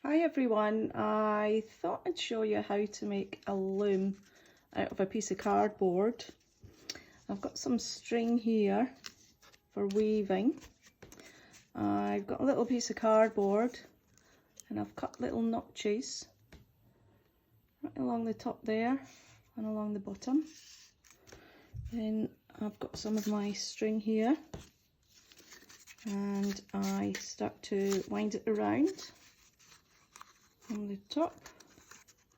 Hi everyone, I thought I'd show you how to make a loom out of a piece of cardboard. I've got some string here for weaving. I've got a little piece of cardboard and I've cut little notches right along the top there and along the bottom. Then I've got some of my string here and I start to wind it around from the top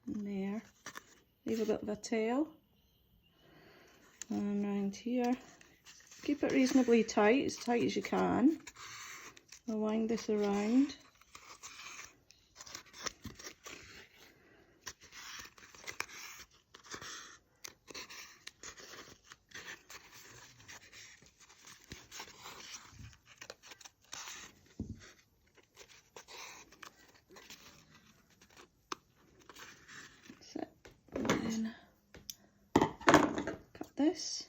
and there, leave a bit of a tail, and around here, keep it reasonably tight as you can. I'll wind this around. And then cut this.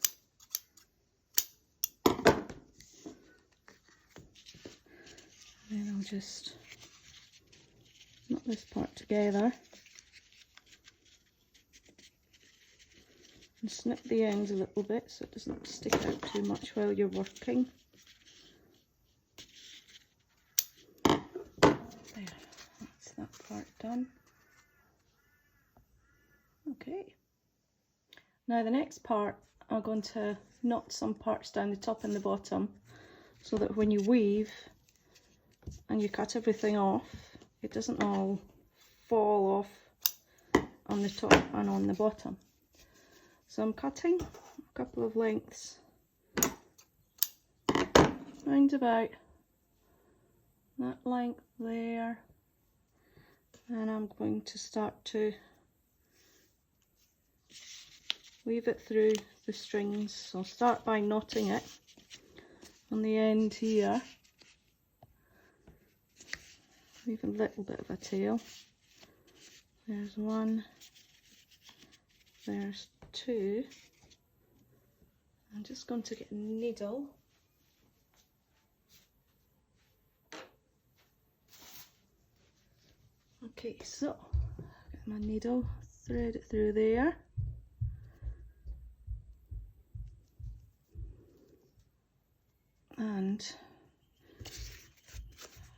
And then I'll just knot this part together and snip the ends a little bit so it doesn't stick out too much while you're working. There, that's that part done. Okay, now the next part, I'm going to knot some parts down the top and the bottom so that when you weave and you cut everything off, it doesn't all fall off on the top and on the bottom. So I'm cutting a couple of lengths round about that length there, and I'm going to start to weave it through the strings. So I'll start by knotting it on the end here. Leave a little bit of a tail. There's one, there's two. I'm just going to get a needle. Okay, so get my needle, thread it through there. And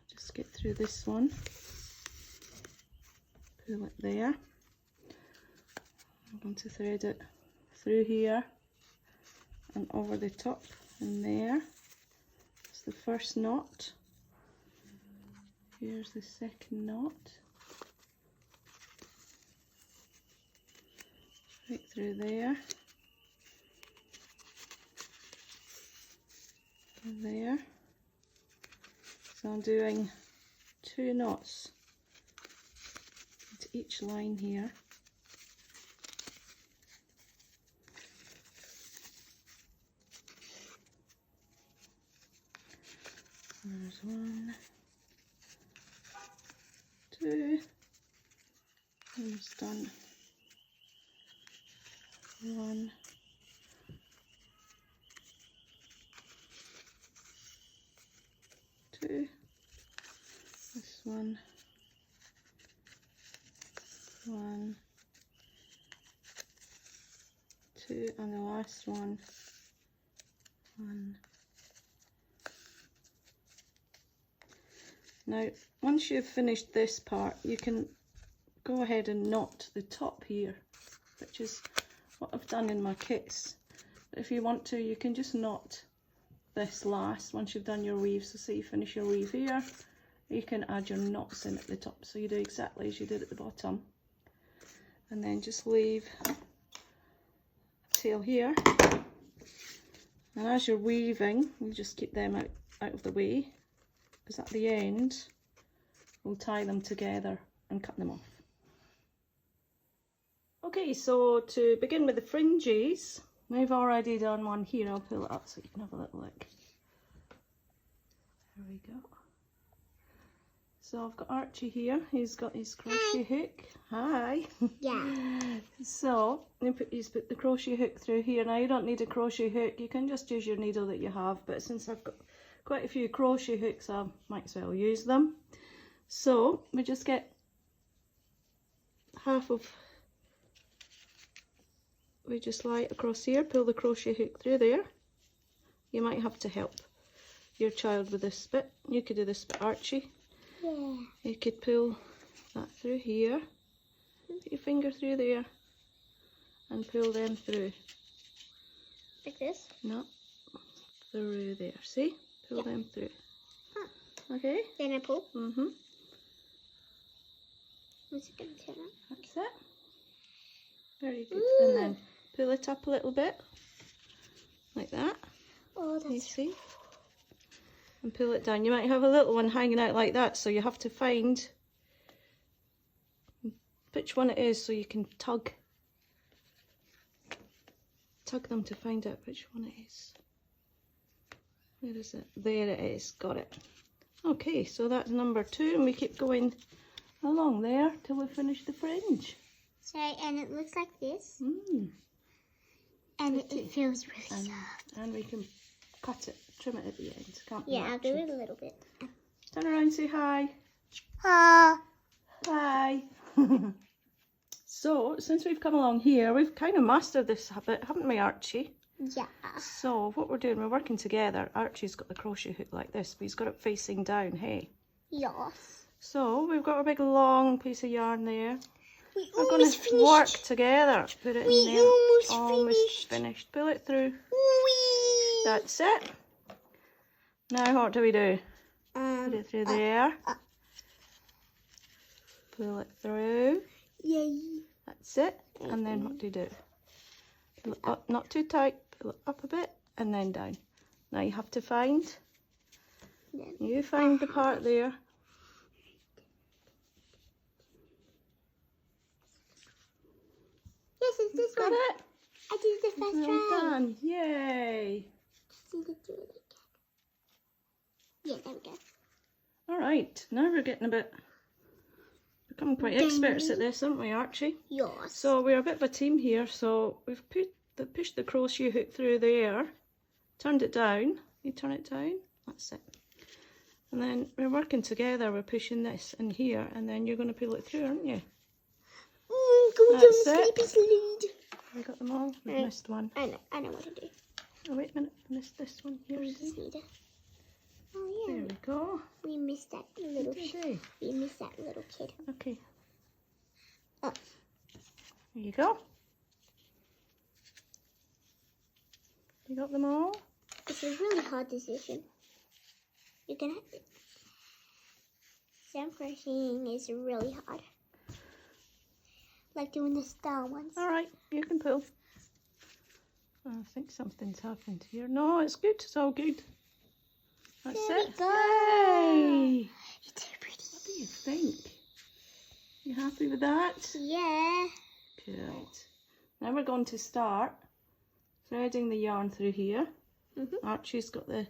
just get through this one, pull it there. I'm going to thread it through here and over the top and there. It's the first knot. Here's the second knot. Right through there. There. So I'm doing 2 knots into each line here. There's 1, 2, almost done. 1, 2, this one, 1, 2, and the last one, 1. Now, once you've finished this part, you can go ahead and knot the top here, which is what I've done in my kits. But if you want to, you can just knot this last once you've done your weave. So say you finish your weave here, you can add your knots in at the top, so you do exactly as you did at the bottom, and then just leave a tail here, and as you're weaving you just keep them out of the way, because at the end we'll tie them together and cut them off. Okay, so to begin with the fringes, I've already done one here. I'll pull it up so you can have a little look. There we go. So I've got Archie here. He's got his crochet hook. Hi. Yeah. So he's put the crochet hook through here. Now you don't need a crochet hook. You can just use your needle that you have. But since I've got quite a few crochet hooks, I might as well use them. So we just get half of, we just lie it across here, pull the crochet hook through there. You might have to help your child with this bit. You could do this bit, Archie. Yeah. You could pull that through here, put your finger through there and pull them through. Like this? No, through there, see? Pull them through. Okay? Then I pull. Mm-hmm. What's it going to turn on? That's it. Very good. And then pull it up a little bit, like that. Oh, You that's see? And pull it down. You might have a little one hanging out like that, so you have to find which one it is so you can tug them to find out which one it is. Where is it? There it is. Got it. Okay, so that's number 2, and we keep going along there till we finish the fringe. So, and it looks like this. Mm. And it feels really soft. And we can cut it, trim it at the end, can't we? Yeah, I'll do it a little bit. Turn around, say hi. Ah. Hi. So, since we've come along here, we've kind of mastered this a bit, haven't we, Archie? Yeah. So, what we're doing, we're working together. Archie's got the crochet hook like this, but he's got it facing down, hey? Yes. So, we've got a big long piece of yarn there. We're going to work together. Put it in there. Almost Finished. Pull it through. Whee! That's it. Now what do we do? Put it through there. Pull it through. Yay. That's it. And then what do you do? Pull it up, not too tight. Pull it up a bit and then down. Now you have to find. You find the part there. Yes, it's this Got one. it? I did the first Well try. done. Yay. Just need to do it again. Yeah, there we go. All right. Now we're getting becoming quite experts at this, aren't we, Archie? Yes. So we're a bit of a team here. So we've pushed the crochet hook through there, turned it down. You turn it down. That's it. And then we're working together. We're pushing this in here, and then you're going to pull it through, aren't you? Go That's down, it. sleepy sleep. We got them all. We've missed one. I know what to do. Oh wait a minute, I missed this one here. We See? just need to. Oh yeah. There we go. We missed that little. Okay. We missed that little kid. Okay. Oh. There you go. You got them all? It's a really hard decision. You're gonna. Sand crocheting is really hard. Like doing the star ones. All right, you can pull. Oh, I think something's happened here. No, it's good. It's all good. That's There it. we go. Yay! It's so pretty. What do you think? You happy with that? Yeah. Good. Now we're going to start threading the yarn through here. Archie's got the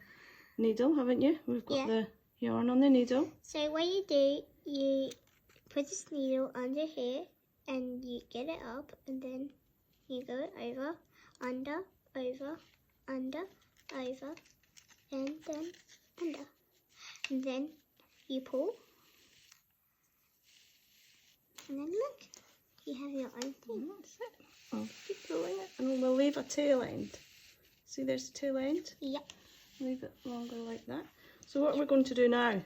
needle, haven't you? We've got the yarn on the needle. So what you do, you put this needle under here and you get it up and then you go over, under, over, under, over, and then under. And then you pull. And then look, you have your own thing. That's it. I'll keep pulling it and we'll leave a tail end. See, there's a tail end? Yep. Leave it longer like that. So what we're going to do now?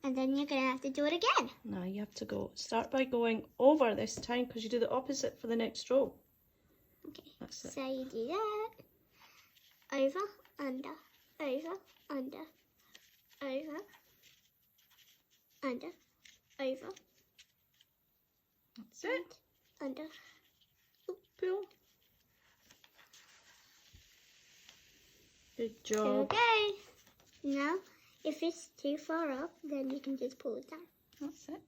And then you're going to have to do it again. Now you have to start by going over this time because you do the opposite for the next row. Okay. That's it. So you do that. Over, under, over, under, over, under, over, That's it. under. Pull. Good job. Okay. Now, if it's too far up, then you can just pull it down. That's it.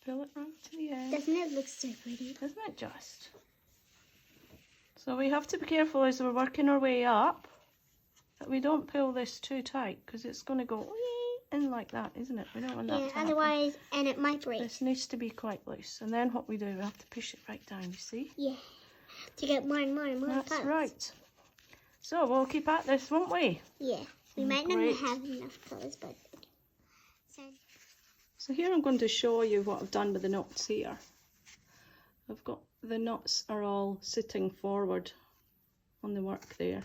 Pull it right to the end. Doesn't it look so pretty? Isn't it just? So we have to be careful as we're working our way up that we don't pull this too tight because it's going to go in like that, isn't it? We don't want that to happen. Otherwise, and it might break. This needs to be quite loose. And then what we do, we have to push it right down, you see? Yeah. To get more and more and more That's parts. right. So we'll keep at this, won't we? Yeah. We might not Great. have enough colours, but so So here I'm going to show you what I've done with the knots here. I've got the knots are all sitting forward on the work there.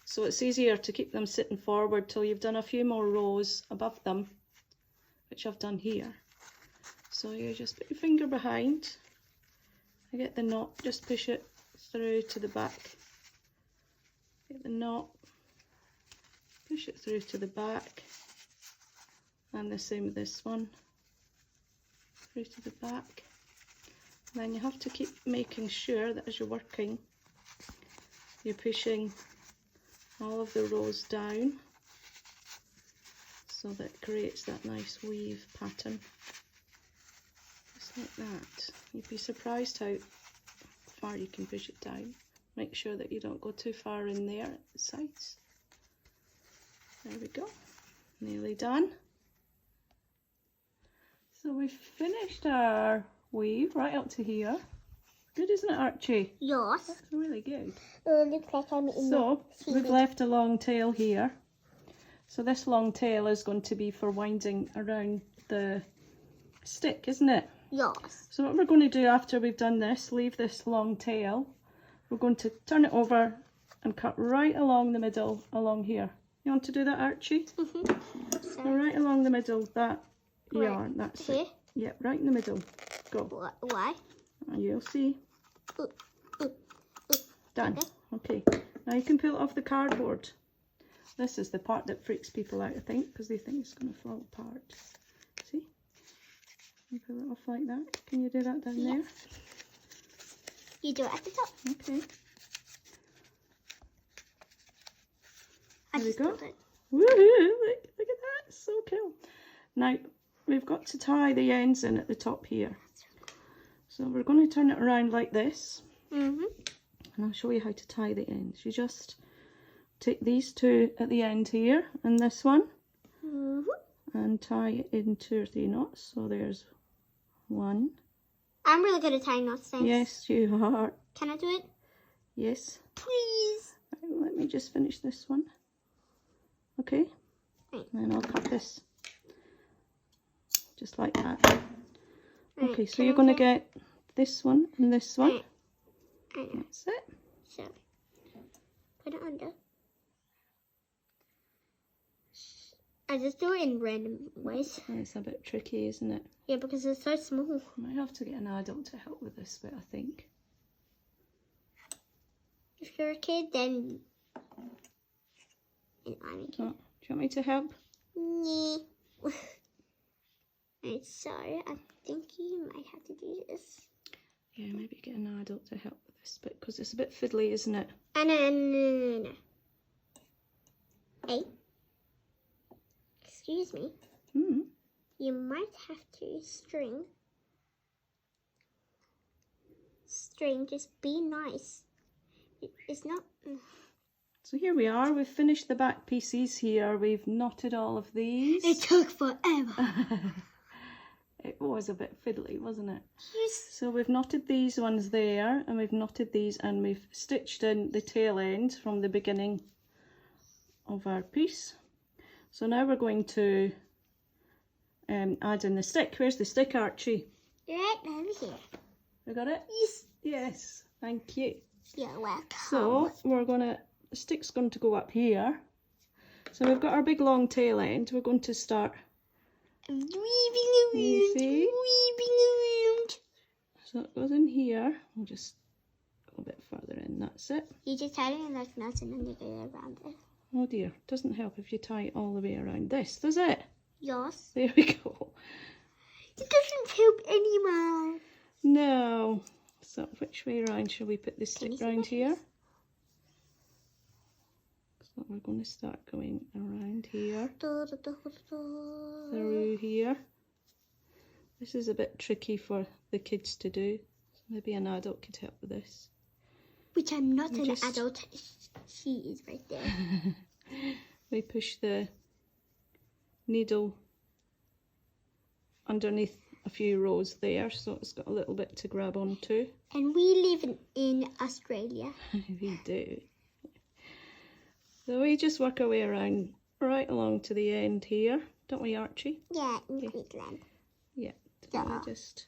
So it's easier to keep them sitting forward till you've done a few more rows above them, which I've done here. So you just put your finger behind, I get the knot, just push it through to the back. Get the knot, push it through to the back, and the same with this one, through to the back. And then you have to keep making sure that as you're working, you're pushing all of the rows down so that it creates that nice weave pattern. Just like that. You'd be surprised how far you can push it down. Make sure that you don't go too far in there at the sides. There we go. Nearly done. So we've finished our weave right up to here. Good, isn't it, Archie? Yes. That's really good. Looks like I'm in So we've left a long tail here. So this long tail is going to be for winding around the stick, isn't it? Yes. So what we're going to do after we've done this, leave this long tail, we're going to turn it over and cut right along the middle, along here. You want to do that, Archie? So So right along the middle, that Right yarn, that's here. it. Yep, right in the middle. Go. Why? And you'll see. Ooh. Done. Okay. Now you can pull it off the cardboard. This is the part that freaks people out, I think, because they think it's going to fall apart. See? You pull it off like that. Can you do that down there? You do it at the top. Okay. I There we just go. pulled it. Woohoo! Look at that. So cool. Now, we've got to tie the ends in at the top here. So we're going to turn it around like this. Mm-hmm. And I'll show you how to tie the ends. You just take these two at the end here and this one and tie it in 2 or 3 knots. So there's one. I'm really good at tying knots, thanks. Yes, you are. Can I do it? Yes. Please. Right, let me just finish this one. Okay. Right. And then I'll cut this. Just like that. Right, Okay, so can you're I going to do- get this one and this one. Right. Right. That's it. So, put it under. I just do it in random ways. It's a bit tricky, isn't it? Yeah, because it's so small. Might have to get an adult to help with this bit, I think. If you're a kid, then... And I'm a kid. Oh, do you want me to help? Nee. Right, so I think you might have to do this. Yeah, maybe get an adult to help with this bit because it's a bit fiddly, isn't it? No. Hey. Excuse me. Hmm. You might have to string. Just be nice. It's not... So here we are. We've finished the back pieces here. We've knotted all of these. It took forever. It was a bit fiddly, wasn't it? Yes. So we've knotted these ones there, and we've knotted these, and we've stitched in the tail end from the beginning of our piece. So now we're going to add in the stick. Where's the stick, Archie? Right over here. You got it? Yes. Yes, thank you. You're welcome. So the stick's going to go up here. So we've got our big long tail end. We're going to start. Weaving You around. see? Weaving around. So it goes in here. We'll just go a bit further in. That's it. You just tie it in like nuts and then you go around it. Oh dear, doesn't help if you tie it all the way around this, does it? Yes. There we go. It doesn't help anymore. No. So which way around shall we put the Can stick you see round my here? So we're going to start going around here, through here. This is a bit tricky for the kids to do. Maybe an adult could help with this. Which I'm not You an just- adult. She is right there. We push the needle underneath a few rows there, so it's got a little bit to grab onto. And we live in Australia. We do. So we just work our way around right along to the end here. don't we, Archie? Yeah, in Queensland. Yeah. Yeah. So we just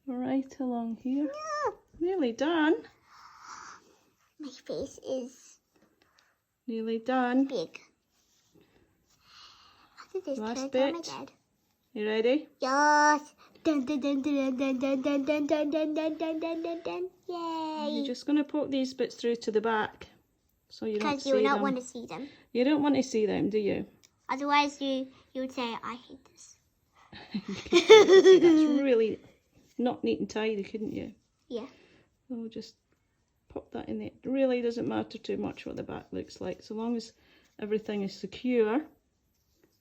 right along here. No! Nearly done. My face is Nearly done. big. After this, Last can I tell my bit. dad? You ready? Yes! Dun dun dun dun dun dun dun dun dun dun dun dun dun dun dun. Yay! You're just going to poke these bits through to the back, so you don't Because see you will not them. want to see them. You don't want to see them, do you? Otherwise, you would say, I hate this. See, that's really not neat and tidy, couldn't you? Yeah. So we'll just pop that in there. It really doesn't matter too much what the back looks like, so long as everything is secure.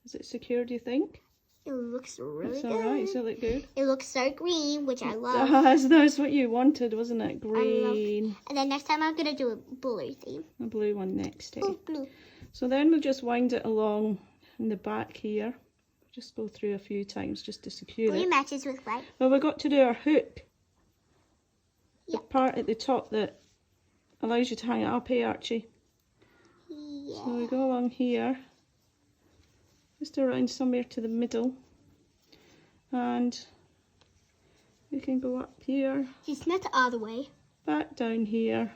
Is it secure, do you think? It looks really It's good. alright, does it look good? It looks so green, which I love. That's what you wanted, wasn't it? Green. And then next time I'm going to do a blue theme. A blue one next, eh? Oh, blue. So then we'll just wind it along in the back here. Just go through a few times just to secure Blue it. matches with white. Well, we've got to do our hook. The Yep. part at the top that allows you to hang it up, eh, Archie? Yeah. So we go along here, just around somewhere to the middle, and we can go up here, It's not the other way. back down here.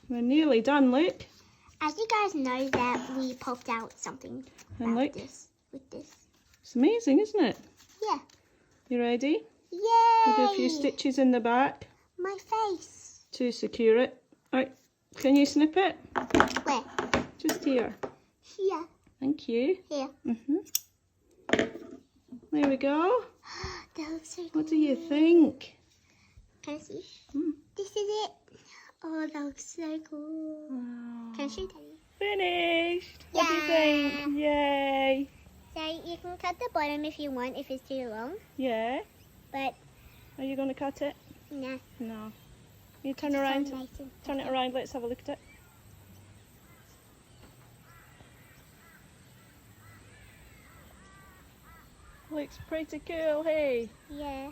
We're nearly done, look. As you guys know that we popped out something And about look. this with this. It's amazing, isn't it? Yeah. You ready? Yay! We do a few stitches in the back My face. to secure it. Right, can you snip it? Where? Just here. Here. Thank you. Here. There we go. That looks so cool. What do you think? Can I see? Hmm. This is it. Oh, that looks so cool. Can I show Daddy? Finished. What do you Yeah. think? Yay. So you can cut the bottom if you want, if it's too long. Yeah. But Are you going to cut it? nah. No. You turn it's so around. nice and Turn it around. Let's have a look at it. Looks pretty cool, hey? Yeah.